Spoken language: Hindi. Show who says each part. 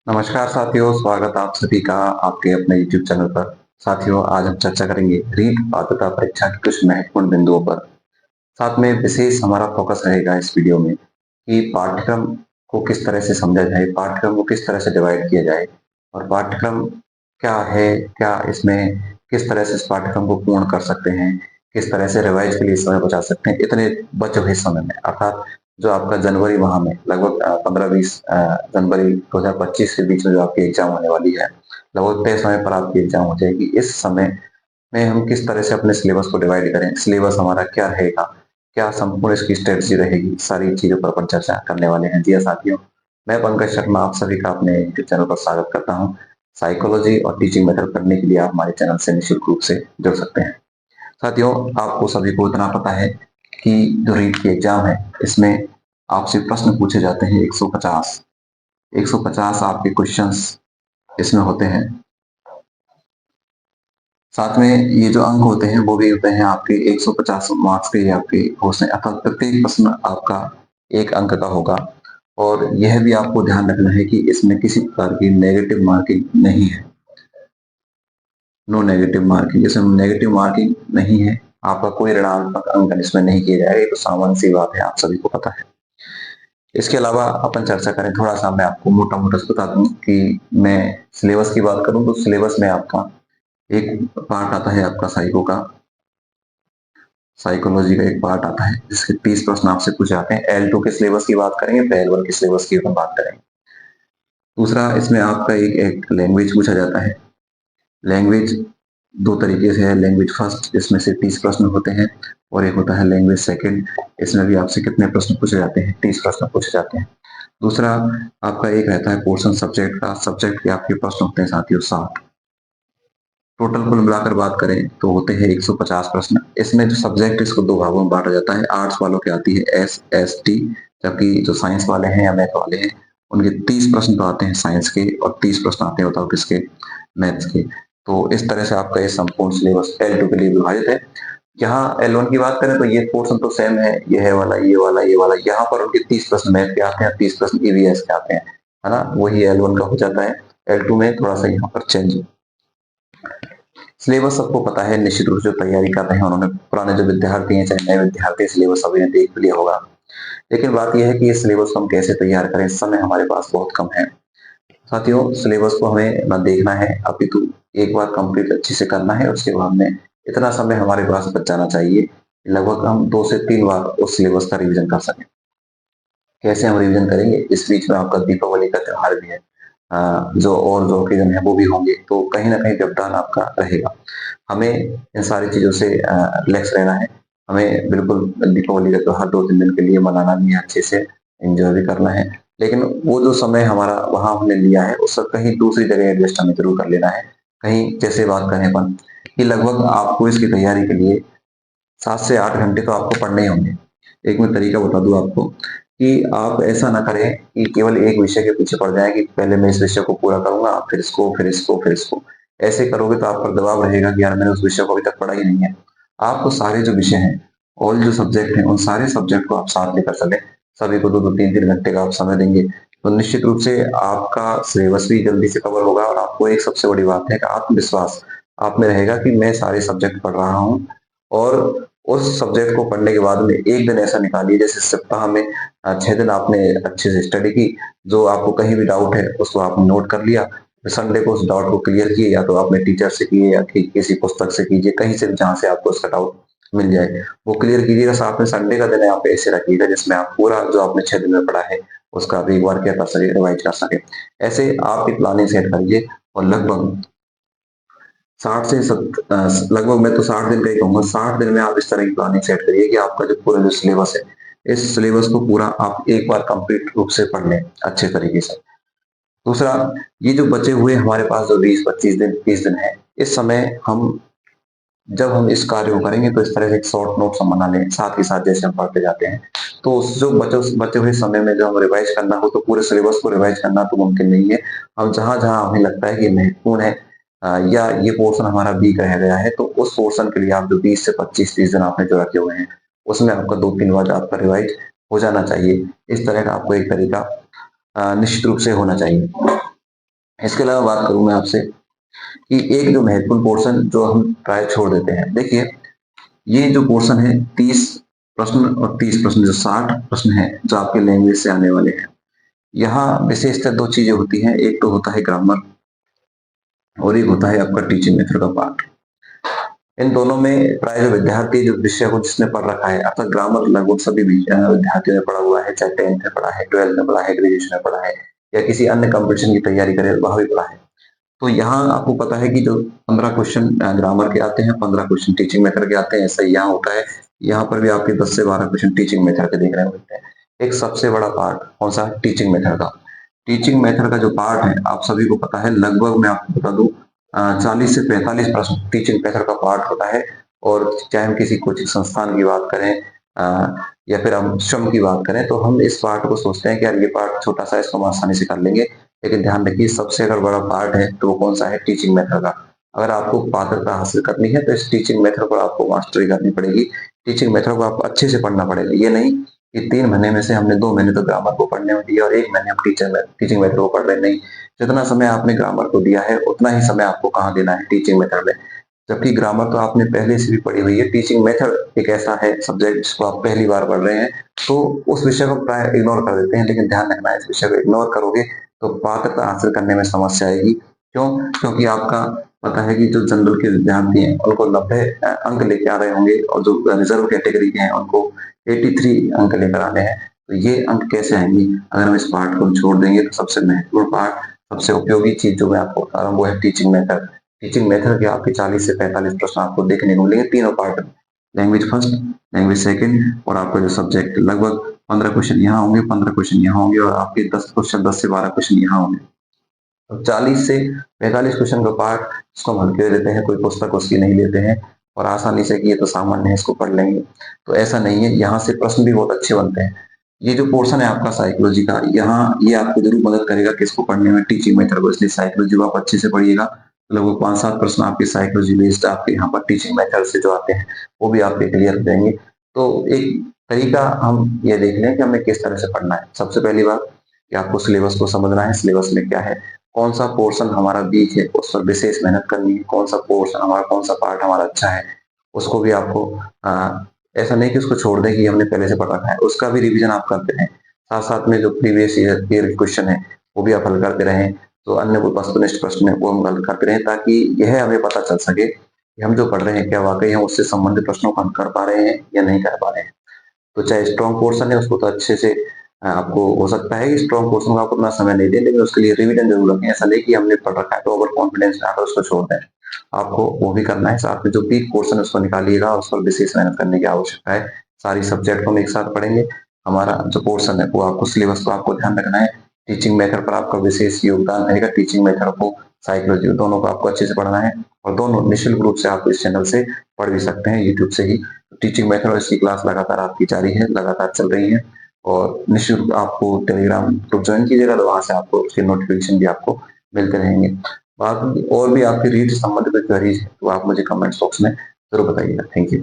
Speaker 1: नमस्कार साथियों, स्वागत आप सभी का आपके अपने YouTube चैनल पर। साथियों, आज हम चर्चा करेंगे रीट पात्रता परीक्षा के कुछ महत्वपूर्ण बिंदुओं पर। साथ में विशेष हमारा फोकस रहेगा इस वीडियो में कि पाठ्यक्रम को किस तरह से समझा जाए, पाठ्यक्रम को किस तरह से डिवाइड किया जाए और पाठ्यक्रम क्या है, क्या इसमें किस तरह से इस पाठ्यक्रम को पूर्ण कर सकते हैं, किस तरह से रिवाइज के लिए समय बचा सकते हैं इतने बचे हुए समय में। अर्थात जो आपका जनवरी माह में लगभग 15-20 जनवरी 2025 के बीच में जो आपकी एग्जाम होने वाली है, लगभग तय समय पर आपकी एग्जाम हो जाएगी। इस समय में हम किस तरह से अपने सिलेबस को डिवाइड करें, सिलेबस हमारा क्या रहेगा, क्या संपूर्ण इसकी स्ट्रेटजी रहेगी, सारी चीजों पर अपन चर्चा करने वाले हैं। जी हाँ साथियों, मैं पंकज शर्मा आप सभी का अपने यूट्यूब चैनल पर स्वागत करता हूँ। साइकोलॉजी और टीचिंग मेथड पढ़ने के लिए आप हमारे चैनल से निःशुल्क रूप से जुड़ सकते हैं। साथियों, आपको सभी को इतना पता है कि जो रीट की एग्जाम है इसमें आपसे प्रश्न पूछे जाते हैं 150 आपके क्वेश्चंस इसमें होते हैं। साथ में ये जो अंक होते हैं वो भी होते हैं आपके 150 मार्क्स के आपके होते हैं, अर्थात प्रत्येक प्रश्न आपका 1 अंक का होगा। और यह भी आपको ध्यान रखना है कि इसमें किसी प्रकार की नेगेटिव मार्किंग नहीं है। नो नेगेटिव मार्किंग, इसमें नेगेटिव मार्किंग नहीं है, आपका कोई ऋणात्मक अंकन इसमें नहीं किया जाएगा। ये तो सामान्य सी बात है, आप सभी को पता है। इसके अलावा अपन चर्चा करें, थोड़ा सा मैं आपको मोटा मोटा बता दूं कि मैं सिलेबस की बात करूं तो सिलेबस में आपका एक पार्ट आता है आपका साइकोलॉजी का एक पार्ट आता है जिसके 30 प्रश्न आपसे पूछे जाते हैं। L2 के सिलेबस की बात करेंगे, फिर L1 के सिलेबस की अपन बात करेंगे। दूसरा, इसमें आपका एक लैंग्वेज पूछा जाता है। लैंग्वेज दो तरीके से है, लैंग्वेज फर्स्ट जिसमें से 30 प्रश्न होते हैं और एक होता है लैंग्वेज सेकंड। इसमें भी आपसे कितने प्रश्न पूछे जाते हैं? 30 प्रश्न पूछे जाते हैं। दूसरा, आपका एक रहता है पोर्शन सब्जेक्ट का। सब्जेक्ट के आपके प्रश्न होते हैं साथियों 60। टोटल कुल मिलाकर बात करें तो होते हैं 150 प्रश्न। इसमें जो सब्जेक्ट इसको दो भागों में बांटा जाता है। आर्ट्स वालों की आती है SST, जबकि जो साइंस वाले हैं या मैथ वाले हैं उनके 30 प्रश्न तो आते हैं साइंस के और 30 प्रश्न आते हैं बताओ किसके? मैथ्स के। तो इस तरह से आपका ये संपूर्ण सिलेबस L2 के लिए विभाजित है। यहाँ L1 की बात करें तो ये पोर्शन तो सेम है, ये है वाला, ये वाला, ये वाला। यहाँ पर उनके 30 प्रश्न मैथ के आते हैं, 30 प्रश्न EVS के आते हैं, है ना? वही L1 का हो जाता है। L2 में थोड़ा सा यहाँ पर चेंज। सिलेबस सबको पता है, निश्चित रूप से तैयारी कर रहे हैं उन्होंने। पुराने जो विद्यार्थी हैं चाहे नए विद्यार्थी, सिलेबस सभी ने देख लिया होगा। लेकिन बात यह है कि इस सिलेबस को हम कैसे तैयार करें, इस समय हमारे पास बहुत कम है। साथियों, सिलेबस को हमें ना देखना है अपितु एक बार कंप्लीट अच्छे से करना है। उसके बाद में इतना समय हमारे पास बच जाना चाहिए, लगभग हम 2 से 3 बार उस सिलेबस का रिवीजन कर सकें। कैसे हम रिवीजन करेंगे? इस बीच में आपका दीपावली का त्योहार भी है, जो और जो ओकेजन है वो भी होंगे, तो कहीं ना कहीं व्यवधान आपका रहेगा। हमें इन सारी चीजों से रिलैक्स रहना है। हमें बिल्कुल दीपावली का त्योहार 2-3 दिन के लिए मनाना भी है, अच्छे से एंजॉय भी करना है। लेकिन वो जो समय हमारा वहां हमने लिया है उससे कहीं दूसरी जगह एडजस्ट हमें जरूर कर लेना है। कहीं जैसे बात करें अपन कि लगभग आपको इसकी तैयारी के लिए 7 से 8 घंटे तो आपको पढ़ने ही होंगे। एक मैं तरीका बता दूं आपको कि आप ऐसा ना करें कि केवल एक विषय के पीछे पड़ जाए कि पहले मैं इस विषय को पूरा करूंगा, फिर इसको, फिर इसको, फिर इसको। ऐसे करोगे तो आप पर दबाव रहेगा कि यार मैंने उस विषय को अभी तक पढ़ा ही नहीं है। आपको सारे जो विषय हैं, ऑल जो सब्जेक्ट हैं, उन सारे सब्जेक्ट को आप साथ लेकर चले। सभी को 2-2, 3-3 घंटे का आप समय देंगे तो निश्चित रूप से आपका सिलेबस भी जल्दी से कवर होगा। और आपको एक सबसे बड़ी बात है कि आत्मविश्वास आप में रहेगा कि मैं सारे सब्जेक्ट पढ़ रहा हूँ। और उस सब्जेक्ट को पढ़ने के बाद में एक दिन ऐसा निकालिए जैसे सप्ताह में 6 दिन आपने अच्छे से स्टडी की। जो आपको कहीं भी डाउट है उसको आपने नोट कर लिया, संडे को उस डाउट को क्लियर किए, या तो आपने टीचर से किए या किसी पुस्तक से कीजिए, कहीं से भी जहां से आपको उसका डाउट मिल जाए वो क्लियर कीजिएगा। साथ में संडे का दिन आप ऐसे रखिएगा जिसमें आप पूरा जो आपने 6 दिन में पढ़ा है उसका आप एक बार क्या कर सके, रिवाइज कर सके। ऐसे आप एक प्लानिंग सेट करिए और लगभग 60 से लगभग मैं तो 60 दिन का ही कहूंगा। 60 दिन में आप इस तरह की प्लानिंग सेट करिए कि आपका जो पूरा जो सिलेबस है, इस सिलेबस को पूरा आप एक बार कंप्लीट रूप से पढ़ लें अच्छे तरीके से। दूसरा, ये जो बचे हुए हमारे पास जो 20-25 दिन 30 दिन है, इस समय जब हम इस कार्य को करेंगे तो इस तरह से एक शॉर्ट नोट्स हम बना लें साथ ही साथ जैसे हम पढ़ते जाते हैं। तो उस जो बचे हुए समय में जो हम रिवाइज करना हो, तो पूरे सिलेबस को रिवाइज करना तो मुमकिन नहीं है। हम जहां जहां हमें लगता है कि महत्वपूर्ण है या ये पोर्शन हमारा वीक रह गया है, तो उस पोर्शन के लिए आप जो 20 से 25-30 दिन आपने जो रखे हुए हैं उसमें आपका 2-3 बार आपका रिवाइज हो जाना चाहिए। इस तरह का आपको एक तरीका निश्चित रूप से होना चाहिए। इसके अलावा बात करूं मैं आपसे कि एक जो महत्वपूर्ण पोर्शन जो हम प्राय छोड़ देते हैं, देखिए ये जो पोर्शन है 30 प्रश्न और 30 प्रश्न, जो 60 प्रश्न है जो आपके लैंग्वेज से आने वाले हैं, यहाँ विशेषतः दो चीजें होती हैं, एक तो होता है ग्रामर और एक होता है आपका टीचिंग मेथड का पार्ट। इन दोनों में प्राय जो विद्यार्थी जो विषय को जिसने पढ़ रखा है, अर्थात ग्रामर लगभग सभी विद्यार्थियों ने पढ़ा हुआ है, चाहे 10th में पढ़ा है, 12th में पढ़ा है, ग्रेजुएशन में पढ़ा है या किसी अन्य कंपटीशन की तैयारी करे वह भी पढ़ा है। तो यहाँ आपको पता है कि जो 15 क्वेश्चन ग्रामर के आते हैं, 15 क्वेश्चन टीचिंग मेथड के आते हैं, ऐसा यहाँ होता है। यहाँ पर भी आपके 10 से 12 क्वेश्चन टीचिंग मेथड के देखने को मिलते हैं। एक सबसे बड़ा पार्ट कौन सा है? टीचिंग मेथड का। टीचिंग मेथड का जो पार्ट है आप सभी को पता है, लगभग मैं आपको बता दूं 40 से 45 प्रश्न टीचिंग मेथड का पार्ट होता है। और चाहे हम किसी कोचिंग संस्थान की बात करें या फिर हम श्रम की बात करें, तो हम इस पार्ट को सोचते हैं कि यार ये पार्ट छोटा सा, इसको हम आसानी से कर लेंगे। लेकिन ध्यान रखिए, सबसे अगर बड़ा पार्ट है तो वो कौन सा है? टीचिंग मेथड का। अगर आपको पात्रता हासिल करनी है तो इस टीचिंग मेथड पर आपको मास्टरी करनी पड़ेगी। टीचिंग मेथड को आपको अच्छे से पढ़ना पड़ेगा। ये नहीं कि 3 महीने में से हमने 2 महीने तो ग्रामर को पढ़ने में दिया और 1 महीने हम टीचिंग मेथड को पढ़ रहे, नहीं। जितना समय आपने ग्रामर को दिया है उतना ही समय आपको कहाँ देना है? टीचिंग मेथड में। जबकि ग्रामर तो आपने पहले से भी पढ़ी हुई है। टीचिंग मेथड एक ऐसा है सब्जेक्ट जिसको आप पहली बार पढ़ रहे हैं, तो उस विषय को प्राय इग्नोर कर देते हैं। लेकिन ध्यान रखना है, इस विषय को इग्नोर करोगे तो पात्रता हासिल करने में समस्या आएगी। क्यों? क्योंकि आपका पता है कि जो जनरल के विद्यार्थी हैं उनको 90 अंक लेके आ रहे होंगे और जो रिजर्व कैटेगरी के हैं उनको 83 अंक लेकर आने हैं। तो ये अंक कैसे आएंगे अगर हम इस पार्ट को छोड़ देंगे? तो सबसे महत्वपूर्ण पार्ट, सबसे उपयोगी चीज जो मैं आपको बता रहा हूँ वो है टीचिंग मेथड। टीचिंग मेथड के आपके 40 से 45 प्रश्न आपको देखने को मिलेंगे तीनों पार्ट में। लैंग्वेज फर्स्ट, लैंग्वेज सेकंड और आपका जो सब्जेक्ट, लगभग 15 क्वेश्चन यहाँ होंगे, 15 क्वेश्चन यहाँ होंगे और आपके 10 क्वेश्चन, 10 से 12 क्वेश्चन यहाँ होंगे। तो 40 से 45 क्वेश्चन का पार्ट इसको हम हल्के लेते हैं, कोई पुस्तक उसकी नहीं लेते हैं और आसानी से कि ये तो सामान्य है, इसको पढ़ लेंगे। तो ऐसा नहीं है, यहाँ से प्रश्न भी बहुत अच्छे बनते हैं। ये जो पोर्शन है आपका साइकोलॉजी का, यहाँ ये आपको जरूर मदद करेगा किसको पढ़ने में? टीचिंग मेथड को। इसलिए साइकोलॉजी को आप अच्छे से पढ़िएगा। लगभग 5-7 प्रश्न आपके साइकोलॉजी बेस्ड आपके यहाँ पर टीचिंग मेथड से जो आते हैं वो भी आपके क्लियर हो जाएंगे। तो एक तरीका हम ये देख लें कि हमें किस तरह से पढ़ना है। सबसे पहली बात कि आपको सिलेबस को समझना है। सिलेबस में क्या है, कौन सा पोर्शन हमारा वीक है, उस पर विशेष मेहनत करनी है। कौन सा पोर्शन हमारा, कौन सा पार्ट हमारा अच्छा है, उसको भी आपको ऐसा नहीं कि उसको छोड़ दें कि हमने पहले से पढ़ रखा है, उसका भी रिवीजन आप करते रहें। साथ साथ में जो प्रीवियस ईयर क्वेश्चन है वो भी आप हल करते रहें। तो अन्य कोई वस्तुनिष्ठ प्रश्न है वो हम हल करते रहें, ताकि यह हमें पता चल सके कि हम जो पढ़ रहे हैं क्या वाकई हम उससे संबंधित प्रश्नों को हल कर पा रहे हैं या नहीं कर पा रहे हैं। तो चाहे स्ट्रॉन्ग पोर्शन है उसको तो अच्छे से आपको हो सकता है कि स्ट्रॉन्ग पोर्शन को आप उतना समय नहीं दें, लेकिन उसके लिए रिवीजन जरूर रखें। ऐसा नहीं कि हमने पढ़ रखा है तो ओवर कॉन्फिडेंस में आकर उसको छोड़ दें। आपको वो भी करना है। साथ में जो वीक पोर्शन है उसको निकालिएगा, उस पर विशेष मेहनत करने की आवश्यकता है। सारी सब्जेक्ट हम एक साथ पढ़ेंगे। हमारा जो पोर्शन है वो आपको सिलेबस को आपको ध्यान रखना है। टीचिंग मेथड पर आपका विशेष योगदान रहेगा। टीचिंग मेथड को, साइकोलॉजी, दोनों को आपको अच्छे से पढ़ना है और दोनों निःशुल्क रूप से आप इस चैनल से पढ़ भी सकते हैं, यूट्यूब से ही। टीचिंग मेथड और इसकी क्लास लगातार आपकी जारी है, लगातार चल रही है और निःशुल्क आपको टेलीग्राम ग्रुप ज्वाइन कीजिएगा तो वहां से आपको उसके नोटिफिकेशन भी आपको मिलते रहेंगे। बाकी और भी आपकी रीड से संबंधित क्वेरीज है तो आप मुझे कमेंट बॉक्स में जरूर बताइएगा। Thank you.